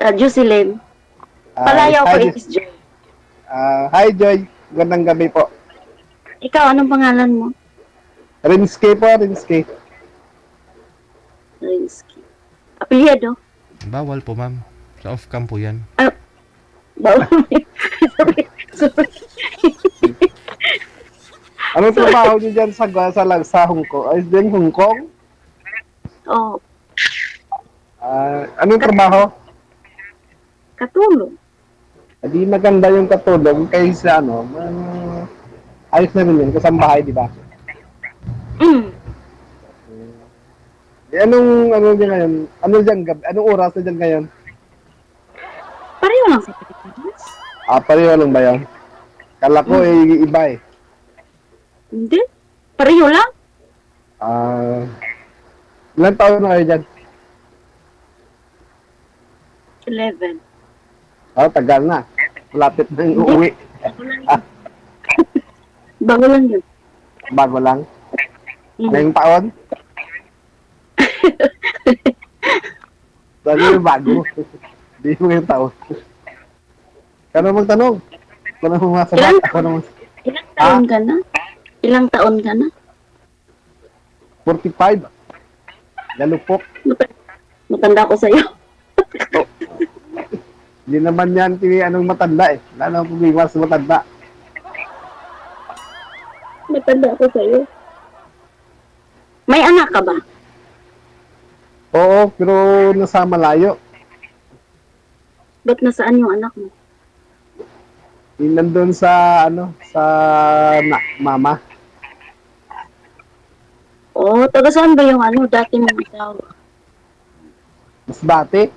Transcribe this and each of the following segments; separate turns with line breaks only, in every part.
Jocelyn. Palayaw ko is Joy.
Hi, Joy. Magandang gabi po.
Ikaw, anong pangalan mo?
Rinske po, Rinske.
Rinsky. Apelyado?
Bawal po, ma'am. Sa off-cam po yan.
Bawal. Sorry.
Anong trabaho niyo dyan sa Hong Kong? Ay, din Hong Kong?
Oh,
Anong trabaho?
katulong.
Hindi maganda yung katulong kaysa ayos na rin yun, kasambahay, di ba? Ano dyan ngayon? Anong oras na dyan ngayon?
Pareho lang sa Pilipinas.
Pareho lang ba yan? Kala ko iba eh.
Hindi. Pareho lang.
Ilan taon na kayo dyan?
11.
Tagal na. Malapit na yung uuwi.
Bago lang yun.
Bago lang. Ngayong taon? Sabi yung bago. Hindi mo yung taon. Kano magtanong? Kano mo masabat?
Ilang taon ka na? Ilang taon ka na?
45. Lalupok.
Matanda ko sa'yo.
Hindi naman yan anong matanda eh. Wala nang problema sa matanda.
Matanda ko sa'yo. May anak ka ba?
Oo, pero nasa malayo.
Ba't nasaan yung anak mo?
Yung nandun sa mama.
Oh, taga saan ba yung dati mong asawa?
Masbate.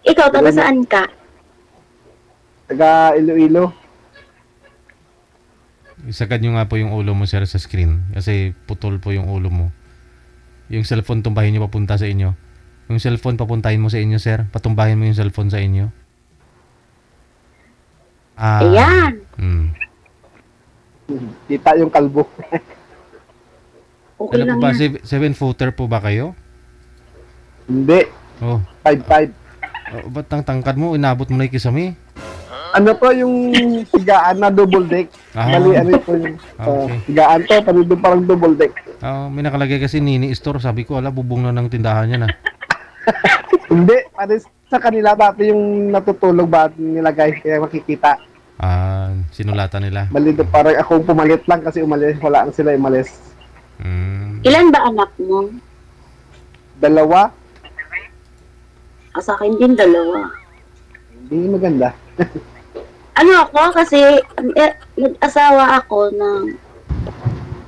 Ikaw, taga saan ka?
Taga Iloilo.
Isagad nyo nga po yung ulo mo, sir, sa screen. Kasi putol po yung ulo mo. Yung cellphone, tumbahin nyo papunta sa inyo. Yung cellphone, papuntahin mo sa inyo, sir. Patumbahin mo yung cellphone sa inyo.
Ayan.
Kita yung kalbo.
Okay
Ano
lang
po ba?
yan.
7-footer po ba kayo?
Hindi.
Oh.
5'5".
Ba't ang tangkad mo? Inabot mo na yung kisame?
Ano po yung tigaan na double deck? Mali po yung
Okay.
tigaan to, panito parang double deck.
May nakalagay kasi Nini Store. Sabi ko, bubong na ng tindahan yan ah.
Hindi, para sa kanila dati yung natutulog ba nilagay, kaya makikita.
Sinulatan nila.
Mali doon, parang ako pumalit lang kasi wala ang sila umalis.
Ilan ba anak mo?
2.
Sa akin din 2.
Hindi maganda.
Ako kasi nag-asawa ako ng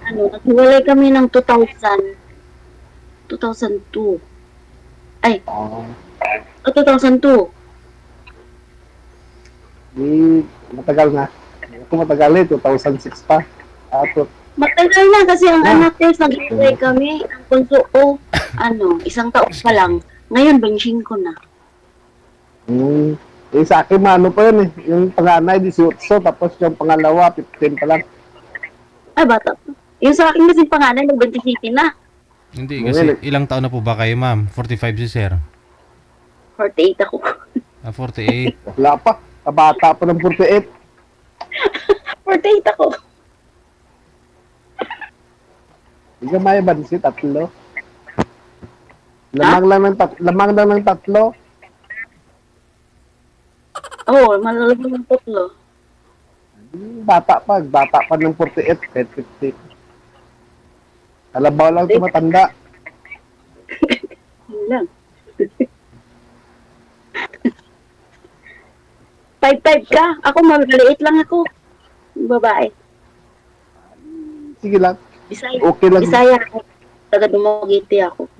naghiwalay kami ng 2002. Ay. 2002.
Matagal na. Kung matagal eh, 2006 pa.
Matagal na kasi ang anak test, nag-iwalay kami. Ang punso ko, 1 taon pa lang. Ngayon, 25 na.
Sa akin, pa yun eh. Yung panganay, 18, tapos yung pangalawa, 15 pa lang.
Ay, bata pa. Yung sa akin kasi panganay, nag-27 na.
Hindi, kasi ilang taon na po ba kayo, ma'am? 45 si sir.
48 ako.
48.
Wala pa. Kabata pa ng 48.
48 ako.
Hindi ka may bansi, 3. Lamang lang ng 3.
Oo, malalagay ng 3.
Bata pa ng 48, 50. Kalabaw lang tumatanda.
Yun lang. 5'5" ka? Ako, maliit lang ako. Babae.
Sige lang.
Bisaya.
Okay lang.
Bisaya ako. Taga Dumaguete ako.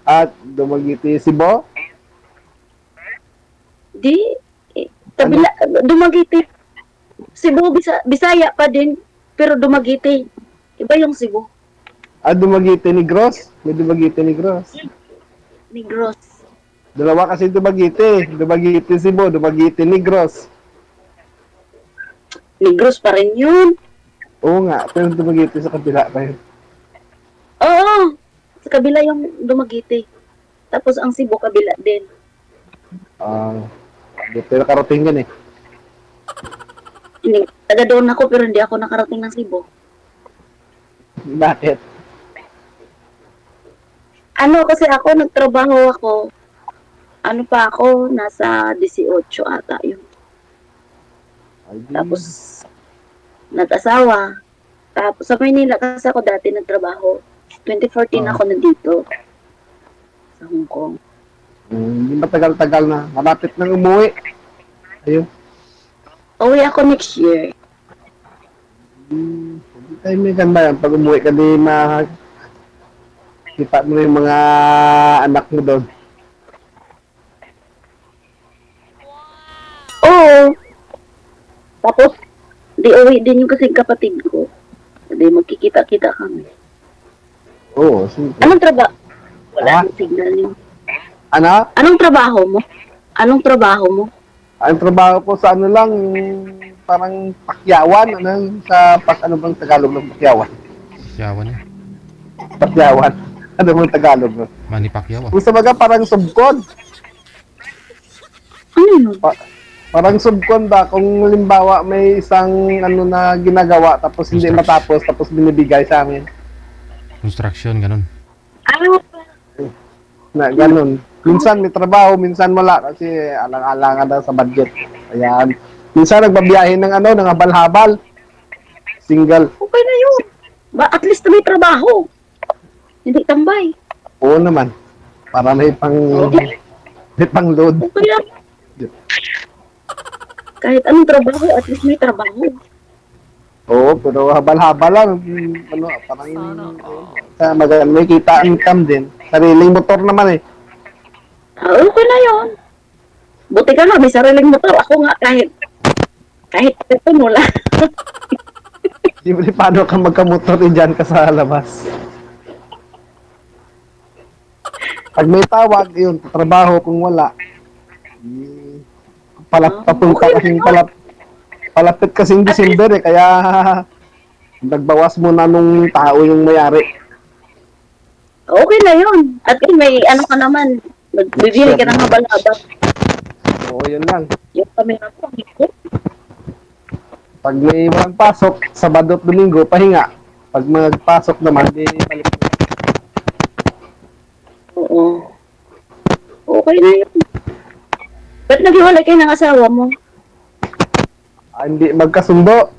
At Dumaguete, Cebu?
Dumaguete. Cebu, Bisaya pa din. Pero Dumaguete. Iba yung Cebu.
Dumaguete, Negros? May Dumaguete, Negros.
Negros.
Dalawa kasi Dumaguete. Dumaguete, Cebu. Dumaguete, Negros.
Negros pa rin yun.
Oo nga. Pero Dumaguete sa kabila pa yun.
Oo. Sa kabila yung Dumaguete. Tapos ang Cebu kabila din.
Ah, dito nakarating yan eh.
Hindi, taga doon ako pero hindi ako nakarating ng Cebu.
Bakit?
Ano kasi ako, nagtrabaho ako. Ano pa ako, nasa 18 ata yun.
Ay, di.
Tapos, nag-asawa. Tapos, sa Maynila kasi ako dati nagtrabaho. 2014 ako nandito. Sa Hong Kong.
Hindi matagal-tagal na. Malapit nang umuwi. Ayun.
Uwi ako next year.
Hindi tayo may ganda yan. Pag umuwi ka di kita mo yung mga anak mo doon.
Oo. Tapos, di uwi din yung kasing kapatid ko. Di magkikita-kita kami.
Oo, sige.
Anong trabaho? Wala
Ah?
akong signal yun.
Ano?
Anong trabaho mo? Anong trabaho mo?
Ang trabaho ko sa ano lang, parang pakyawan. Ano bang Tagalog ng pakyawan?
Yawan eh.
Pakyawan. Ano bang Tagalog nun?
Manny Pacquiao.
Kung sa baga, parang subkon.
Ano yun?
Parang subkon ba, kung halimbawa may isang ano na ginagawa tapos hindi matapos tapos binibigay sa amin.
Construction, ganun.
Ano?
Na ganun. Minsan may trabaho, minsan wala kasi alang-alangan daw sa budget. Ayan. Minsan nagbabiyahe ng ano, ng habal-habal. Single.
Okay na yun. At least may trabaho. Hindi tambay.
Oo naman. Para may pang load.
Okay lang. Kahit anong trabaho, at least may trabaho.
Oo, pero habal-habal lang. Ano, parang may kita income din. Sariling motor naman eh.
Okay na yun. Buti ka nga, may sariling motor. Ako nga, kahit ito wala.
Siyempre, paano ka magkamotor dyan ka sa labas? Pag may tawag, yun, trabaho kung wala. Papunta kasing palapit kasing December eh, kaya nagbawas muna nung tao yung mayari.
Okay na yun. At may ano ka naman, bibili ka ng habal-habal.
Oo, yun lang.
Yung camera ko,
Pag may walang pasok, Sabado at Domingo, pahinga. Pag magpasok naman, di balik na.
oo. Okay na yun. Ba't naghiwalay kayo ng asawa mo?
Hindi magkasundo.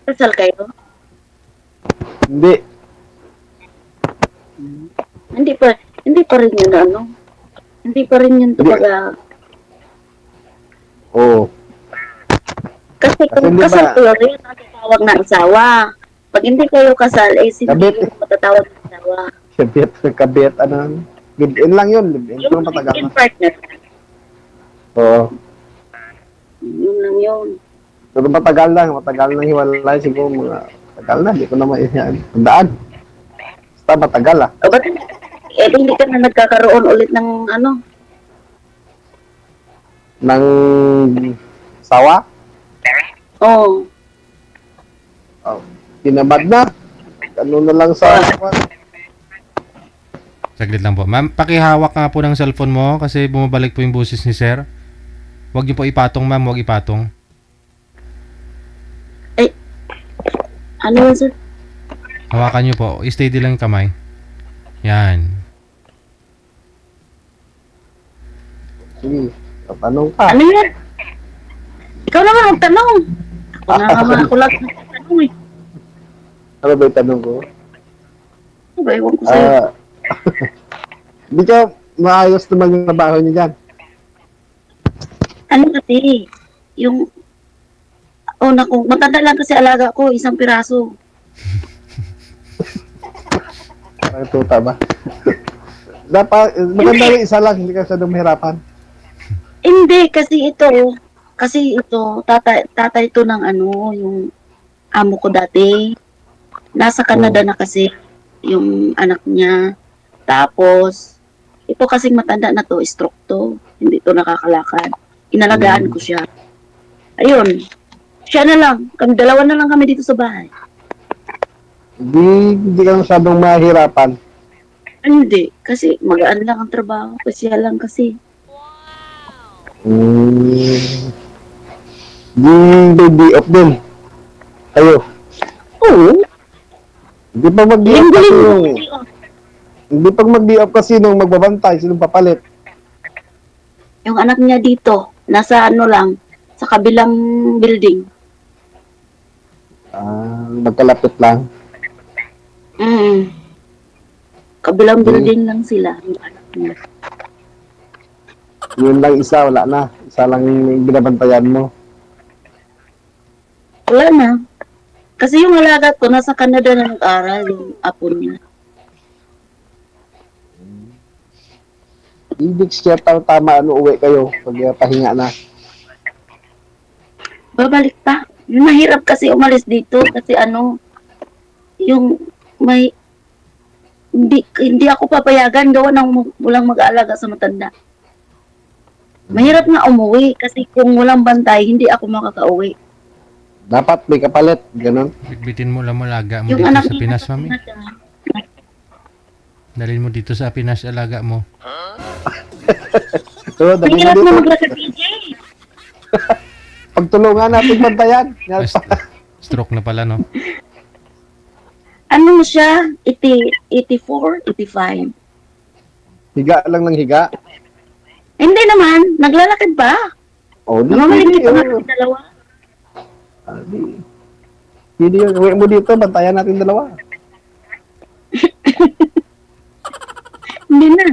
Kasal kayo?
Hindi.
Hindi pa rin yun ano. Hindi pa rin yun tumaga.
Oo.
Kasi kung
hindi
kasal
ba-
kayo, yun ang tatawag na asawa. Pag hindi kayo kasal, hindi
Kabit.
yung matatawag na asawa.
Kabit, ano. Live-in lang yun. Live-in ko lang matagal
Yung
na.
partner.
Oo.
Yun lang yun.
Pero matagal lang hiwalay. Siguro matagal na. Hindi ko na maiyan. Tandaan. Basta matagal ah.
O ba't hindi ka na nagkakaroon ulit ng ano?
Nang sawa.
Oo.
Oh, kinabad na. Ano na lang sa...
Saglit lang po. Ma'am, pakihawak nga po ng cellphone mo kasi bumabalik po yung boses ni sir. Huwag niyo po ipatong, ma'am. Huwag ipatong.
Ano yun, sir?
Hawakan niyo po. Steady lang yung kamay. Yan.
Sige. Tanong ka.
Ano yan? Ikaw naman magtanong. Ako na naman ako lang magtanong eh.
Ano ba yung tanong ko?
Ano ba, iwan ko sa'yo.
Hindi ka maayos naman yung trabaho niyo dyan.
Ano kasi, yung naku, matanda lang kasi alaga ko, isang piraso.
Parang tuta ba? Dapat, maganda rin isa lang, hindi ka masyadong mahirapan.
Hindi, kasi ito, tatay ito ng ano, yung amo ko dati. Nasa Canada na kasi yung anak niya. Tapos, ito kasing matanda na to, stroke to. Hindi to nakakalakad. Inalagaan ko siya. Ayun. Siya na lang. Dalawa na lang kami dito sa bahay.
Hindi ka masyadong mahirapan.
Hindi, kasi magaan lang ang trabaho. Kasi lang kasi.
Hmm. Di baby off din. Kayo.
Oo,
Hindi pa mag-di off kasi
linggo-linggo.
yung... Hindi pag mag-di off kasi nung magbabantay, sinong papalit?
Yung anak niya dito, nasa ano lang, sa kabilang building.
Magkalapit lang.
Kabilang building lang sila, yung anak niya.
Yun lang isa, wala na. Isa lang yung binabantayan mo.
Wala na. Kasi yung alaga ko, nasa Canada na nag-aral, yung apo niya.
Ibig siya tama ano uwi kayo pag pahinga na.
Babalik pa. Yung mahirap kasi umalis dito kasi ano, yung may hindi ako papayagan gawa ng walang mag-aalaga sa matanda. Mahirap nga umuwi kasi kung walang bantay, hindi ako makakauwi.
Dapat may kapalit, ganun.
Bitbitin mo lang malaga mo
Yung
dito
anak
sa
niya
Pinas,
nasa
mami.
Canada.
Dalhin mo dito sa Pinas, alaga mo.
So, dali mo
Mahirap na
dito.
maglakad, PJ.
Pagtulungan natin bantayan. Yan
Ay,
pa.
stroke na pala, no?
Ano siya? 84, 85.
Higa lang ng higa.
Hindi naman, naglalakad pa.
O, di.
Namamaligid pa nga
Di,
kami dalawa.
Hindi yun. Uwi mo dito, bantayan natin dalawa.
Hindi na.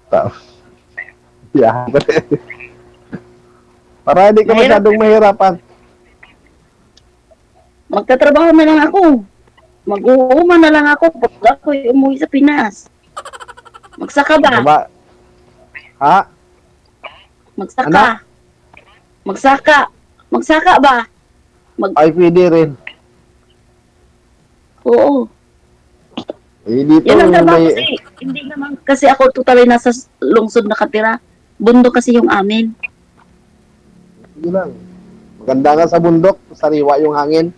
Tao. Yeah. Para hindi ka
Mahirap.
masyadong mahirapan.
Magtatrabaho na lang ako. Mag-uuma na lang ako pag ako umuwi sa Pinas. Magsaka ba?
Diba? Ha?
Magsaka.
Ano?
Magsaka. Magsaka ba?
Ay, pwede rin.
Oo.
Eh, dito
Yan ang trabaho
may...
kasi. Hindi naman kasi ako totally nasa lungsod nakatira. Bundok kasi yung amin.
Sige lang. Maganda nga sa bundok, sariwa yung hangin.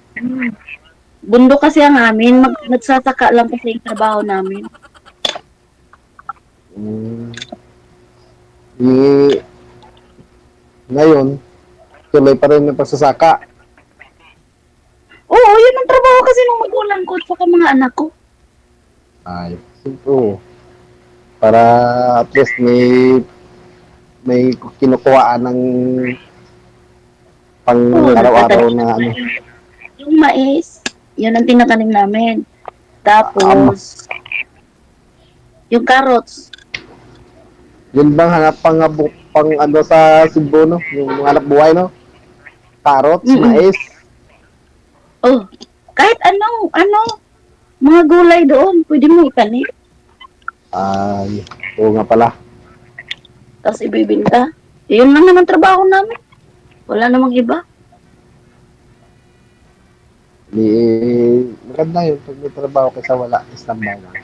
Bundok kasi ang amin. Nagsasaka lang kasi yung trabaho namin.
Ngayon, tuloy pa rin yung pagsasaka.
Oo, yun ang trabaho kasi ng magulang ko at saka mga anak ko.
Ay, simple. Para at least may kinukuhaan ng pang
Oo,
araw-araw
nagtatanim
na ano.
Yung mais, yun ang tinatanim namin. Tapos, yung carrots.
Yun bang hanap pang ano sa Cebu, no? Yung hanap buhay, no? Carrots, mais.
Oh, kahit mga gulay doon, pwede mo itanim.
Ay, oo nga pala.
Tapos ibibinta. Yun lang naman trabaho namin. Wala namang iba.
Di, maganda yun pag may trabaho kaysa wala, istambay lang.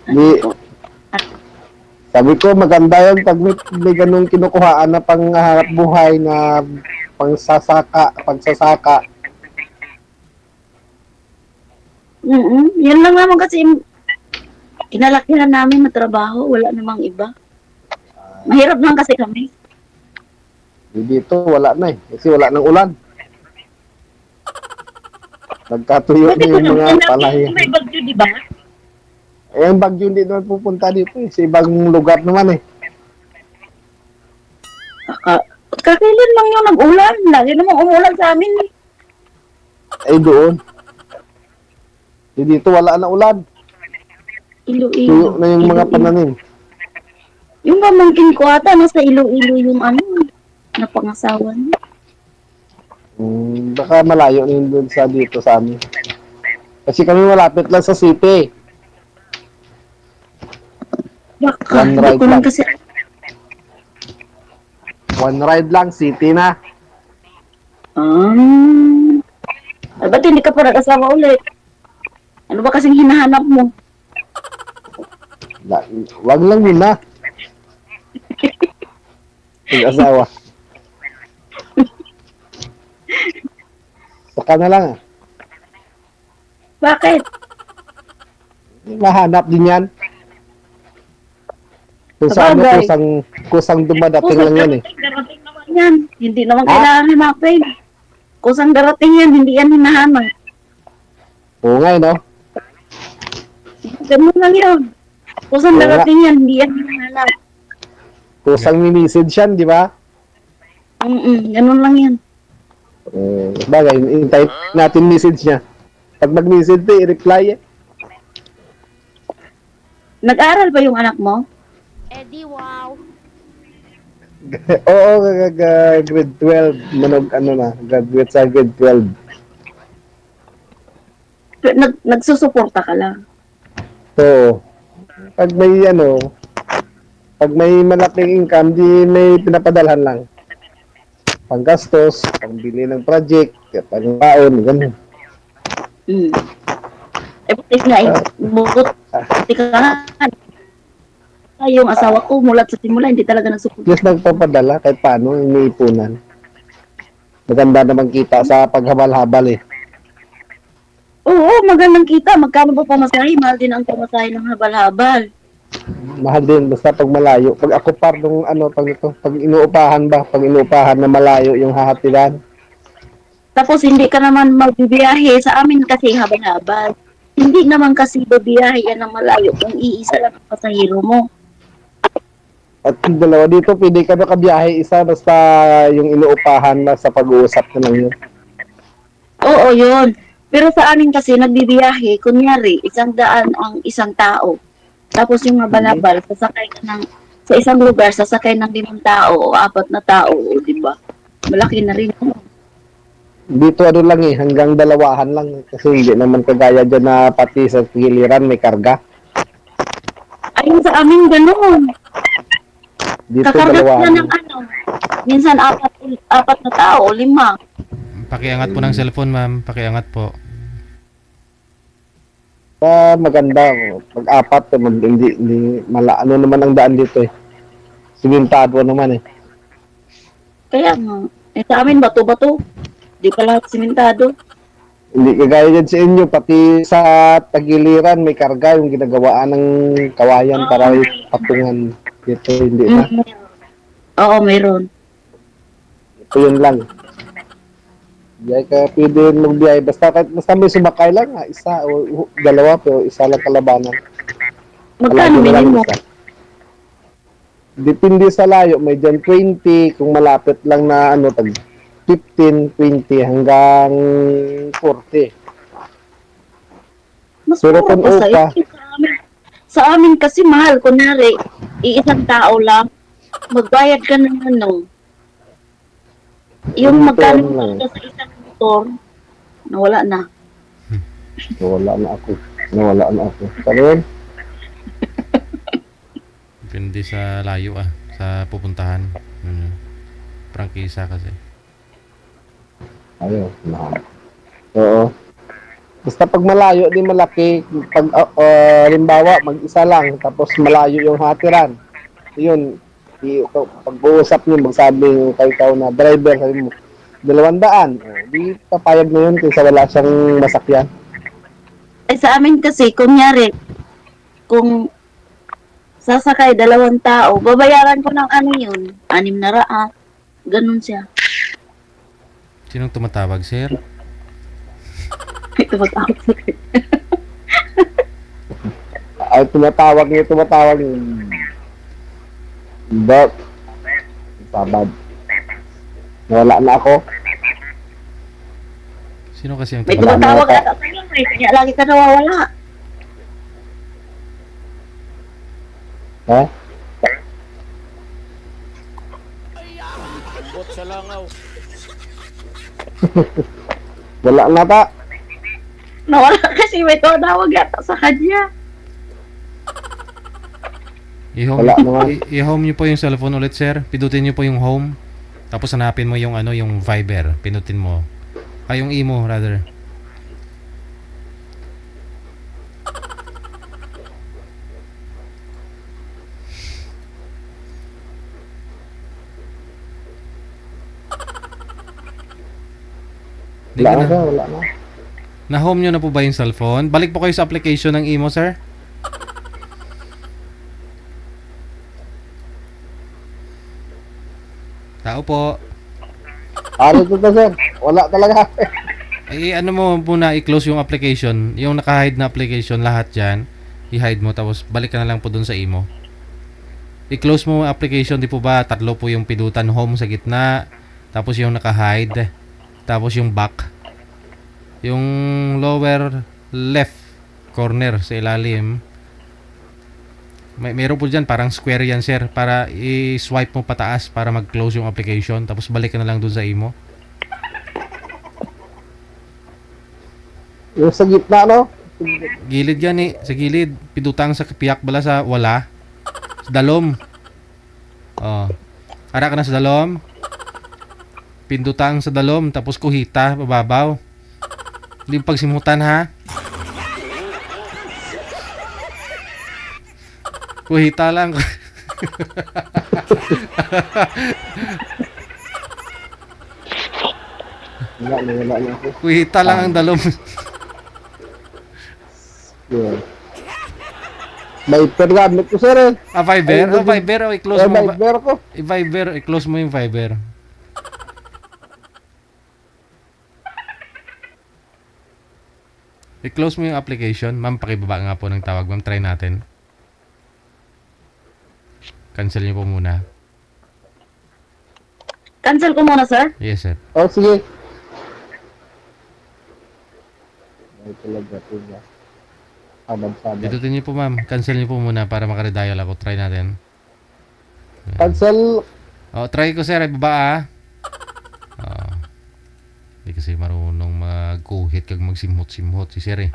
Di, sabi ko maganda yun pag may ganun kinukuhaan na pangharap buhay na pagsasaka.
Yan lang naman kasi kinalakihan namin na trabaho. Wala namang iba. Mahirap lang kasi kami.
Dito wala na eh, kasi wala ng ulan. Nagkatuyo na yung mga palayan.
May bagyo, di ba?
Eh, ang bagyo hindi naman pupunta dito eh. Sa ibang lugar naman eh.
Kakailan lang yung nag-ulan. Lagi namang umulan sa amin.
Eh, doon. Dito wala na ulan. Tuyo
Iloilo.
na yung mga pananim.
Yung pamangkin ko ata, nasa Iloilo yung napangasawa niya.
Baka malayo na yun doon sa dito sa amin. Kasi kami malapit lang sa city.
Baka,
One
hindi
ride
ko lang
lang.
kasi,
One ride lang, city na.
ba't hindi ka pa nag-asawa ulit? Ano ba kasing hinahanap mo?
Wag lang muna. Mag-asawa. Saka na lang ah.
Bakit?
Mahanap din yan. Kung sa ano,
Sabagay.
kusang dumadating lang yan eh.
Darating naman yan. Hindi naman
Ah?
kailangan hanapin. Kusang darating yan, hindi yan hinahanap.
Oo nga, no?
Ganun lang yun. Kusang
Oo nga.
darating yan, hindi yan hinahanap.
Kusang message yan, di ba?
Ganun lang yan.
Bagay, intay natin message niya. Pag mag-message na, i-reply eh.
Nag-aral ba yung anak mo?
Eddie, wow.
Oo, grade 12. Manog, ano na, graduate sa grade 12.
Nagsusuporta ka lang.
So, pag may ano, pag may malaking income, di may pinapadalhan lang. Panggastos, pangbili ng project, pangbaon, gano'n.
Eh, buti nga, buti ka. Yung asawa ko, mula sa simula, hindi talaga nagsuporta.
Just nagpapadala, kahit paano, iniipunan. Maganda naman kita sa paghabal-habal eh.
Oo, magandang kita. Magkano ba pamasahe? Mahal din ang pamasahe ng habal-habal.
Mahal din, basta pag malayo. Pag ako par nung ano, pag inuupahan ba, pag inuupahan na malayo yung hahatiran.
Tapos hindi ka naman magbibiyahe. Sa amin kasi habal-habal. Hindi naman kasi babiyahe yan ng malayo kung iisa lang ang pasahero mo.
At yung dalawa dito, pwede ka makabiyahe isa, basta yung inuupahan na sa pag-uusap na lang yun.
Oo, yun. Pero sa amin kasi nagbibiyahe, kunyari, 100 ang isang tao. Tapos yung habal-habal, sasakay ka ng, sa isang lugar, sasakay ng 5 tao o 4 na tao, di ba? Malaki na rin.
Dito ano lang eh, hanggang dalawahan lang. Kasi hindi naman kagaya dyan na pati sa giliran may karga.
Ayun sa amin, ganun.
Dito
Kakarga sila
dalawahan.
ng ano. Minsan 4 na tao, 5.
Pakiangat po ng cellphone, ma'am. Pakiangat po.
Maganda. Pag-apat, hindi, ano naman ang daan dito eh. Simintado naman eh.
Kaya nga, sa amin bato-bato. Di pa lahat simentado.
Hindi kagaya dyan sa inyo, pati sa tagiliran may karga yung ginagawaan ng kawayan para patungan. Dito hindi na.
Oo, meron.
Ito yun lang. Biyay ka pwede magbiyahe. Basta may sumakay lang ha. Isa o dalawa pero isa lang kalabanan.
Magkano
Palagi na lang
bilhin mo?
isa. Depende sa layo. May dyan 20. Kung malapit lang na ano, tag 15, 20 hanggang 40.
Mas
Pero
mura
kung
pa sa
upa,
Sa amin kasi mahal. Kunyari, iisang tao lang, magbayad ka ng ano. Yung
Dito
magkano
ano lang.
ka sa isang motor, nawala na.
Nawala na ako. Pero yun,
Depende sa layo sa pupuntahan. Prangkisa kasi.
ayun. Oo. Basta pag malayo, di malaki. Pag, halimbawa, mag-isa lang, tapos malayo yung hatiran. Yun, pag-uusap nyo, magsabing ikaw na driver, sabi mo, 200. Di papayag na yun kaysa wala siyang masakyan.
Eh sa amin kasi, kunyari, kung sasakay 2 tao, babayaran ko ng ano yun, 600. Ganun siya.
Sinong tumatawag, sir?
Ito matawag sa
Ay, tumatawag. But, sabad. Nawala na ako.
Sino kasi ang
May
tumatawag?
tumatawag ata sa'yo, kaya lagi ka nawawala.
Ha?
Bot sa langaw.
Wala na ta.
Nawala kasi may tumatawag ata sa kanya.
Wala naman.
I-home niyo po yung cellphone ulit, sir. Pindutin niyo po yung home. Tapos hanapin mo yung yung Viber. Pinutin mo. Yung imo, rather.
Wala na.
Na-home nyo na po ba yung cellphone? Balik po kayo sa application ng Imo, sir. Tao po.
Ano to sir? Wala talaga.
Ano mo muna, i-close yung application. Yung naka-hide na application, lahat dyan. I-hide mo, tapos balik ka na lang po dun sa Imo. I-close mo yung application, di po ba? Tatlo po yung pidutan, home sa gitna. Tapos yung naka-hide. Tapos yung back. Yung lower left corner sa ilalim. Meron po dyan, parang square yan, sir. Para i-swipe mo pataas para mag-close yung application. Tapos balik ka na lang dun sa Imo.
Yung sa gitna, no?
Gilid yan eh. Sa gilid. Pidutang sa piyak bala sa wala. Sa dalom. Oh. Ara ka na sa dalom. Pindutang sa dalom. Tapos kuhita. Bababaw. Hindi pagsimutan ha. Kuhita lang.
Wala na ako.
Kuhita lang ang dalom.
Yeah. Viber gamit ko sir eh.
Viber? Viber. I-close mo.
Viber ko.
Viber. I-close mo yung Viber. I-close mo yung application. Ma'am, pakibaba nga po ng tawag. Ma'am, try natin. Cancel niyo po muna.
Cancel ko muna, sir.
Yes, sir.
Oh, sige. Ay, talaga. Sabad-sabad.
Itutin niyo po, ma'am. Cancel niyo po muna para makaredial ako. Try natin.
Cancel.
Oh, try ko, sir. Ibaba, ah. Oh. Hindi kasi marunong mag-kuhit kag magsimhot-simhot si sir, eh.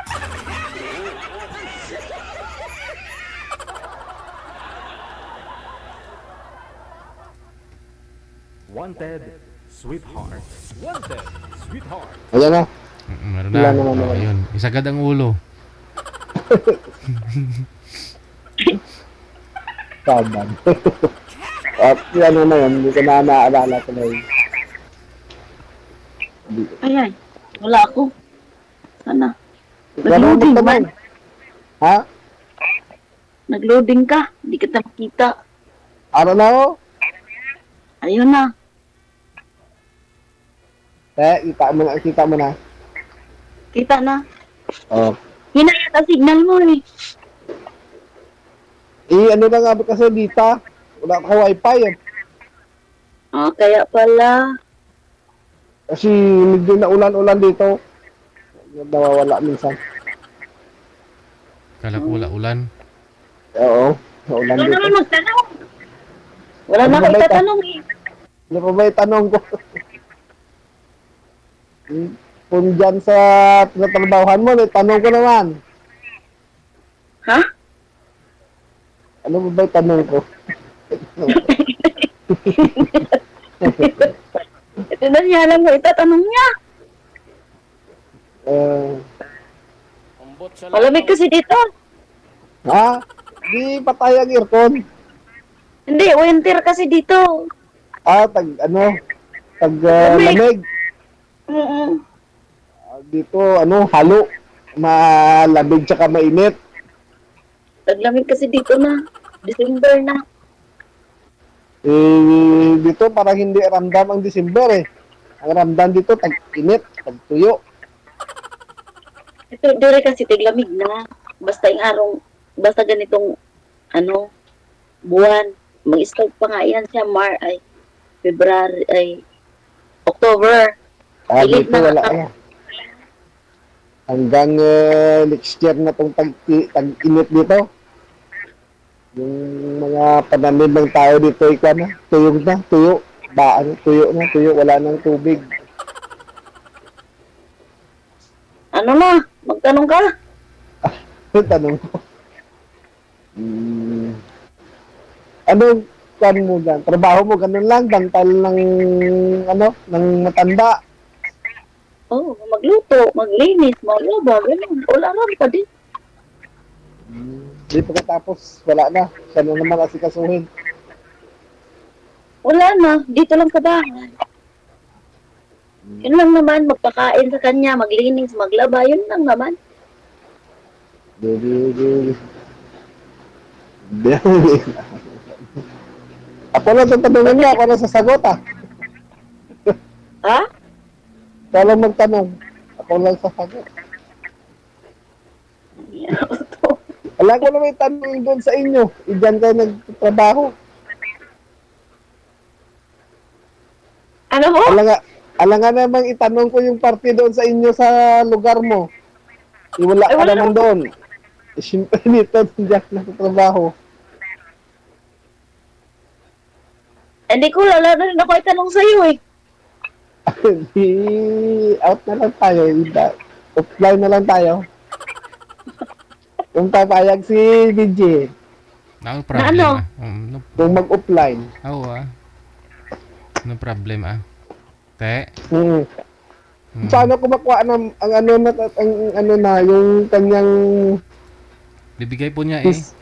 Wanted, sweetheart. Wanted, sweetheart.
Ayan na.
Meron
Wala
na.
naman
Oh,
naman.
ayun. Isagad ang ulo.
Sabad. At yan na yun. Hindi ko na naaalala ko na yun.
Ay. Wala ako. Sana.
Ikaw na
Nag-loading
magtanong.
man.
Ha?
Nag-loading ka. Hindi kita makita.
Ano na ako?
Ayun na.
Kita mo na.
Kita na.
Oh.
Hinaya ka signal mo eh.
Ano na nga ba kasi dito? Wala ka wifi eh.
Kaya pala.
Kasi medyo na ulan-ulan dito. Nawawala minsan.
Kala ko wala ulan.
Oo. Ulan
Wala
dito.
naman magtanong. Wala
Ano
na
ba
kayo
ito?
tatanong eh.
Ano pa ba yung tanong ko? Kung dyan sa tinatrabahohan mo, tanong ko naman.
Ha?
Ano ba yung tanong ko?
Ito na niya alam mo itatanong niya. Malamig kasi dito.
Ha? Di patay ang aircon.
Hindi, winter kasi dito.
Lamig. Dito, halo. Malamig tsaka mainit.
Taglamig kasi dito na. December na.
Dito parang hindi ramdam ang December eh. Ang ramdam dito, tag-init, tag-tuyo.
Ito, dire kasi tiglamig na. Basta yung araw, basta ganitong, buwan. Mag-start pa nga yan siya, February, October. Pilit
Dito
na
wala na. Hanggang next year na itong tag-init dito. Yung mga pananim ng tao dito, tuyo na, tuyo. Tuyo, wala nang tubig.
Ano na? Magtanong ka?
Tanong ko. Ano kan mo dyan? Trabaho mo ganun lang, dantal ng ng matanda.
Oh, magluto, maglinis, maglaba, gano'n. Wala rin pa din.
Di pagkatapos, wala na. Siya na naman asikasuhin.
Wala na. Dito lang sa bahay. Yun lang naman, magpakain sa kanya, maglinis, maglaba, yun lang naman.
Baby. Ako lang tatanungin niya, ako lang sasagot ah.
Ha?
Ikaw lang magtanong. Ako lang sasagot. Alam ko na may tanong doon sa inyo. Diyan kayo nagtatrabaho.
Ano ho?
Alam nga namang itanong ko yung party doon sa inyo sa lugar mo. Wala
Ay,
ka
wala
naman doon. Siyempre nito, diyan nagtatrabaho.
Hindi ko lalo na rin ako itanong sa'yo eh.
Di out na lang tayo. Offline na lang tayo. Kung papayag si DJ,
No problem.
ano?
No,
kung mag-offline.
oh, no problem Te.
Hmm.
Hmm.
Paano ko makuha ng ang ano na yung kanyang
Bibigay po niya
is,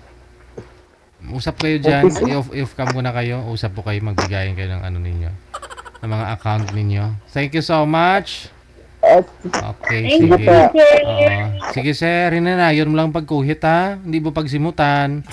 Usap kayo dyan.
Office.
I-off cam ko na kayo. Usap po kayo. Magbigayin kayo ng ano ninyo. Ng mga account ninyo. Thank you so much. Okay,
Thank
sige.
you, sir.
Oo. Sige, sir. Hinanayon mo lang pagkuhit, ha? Hindi mo pagsimutan.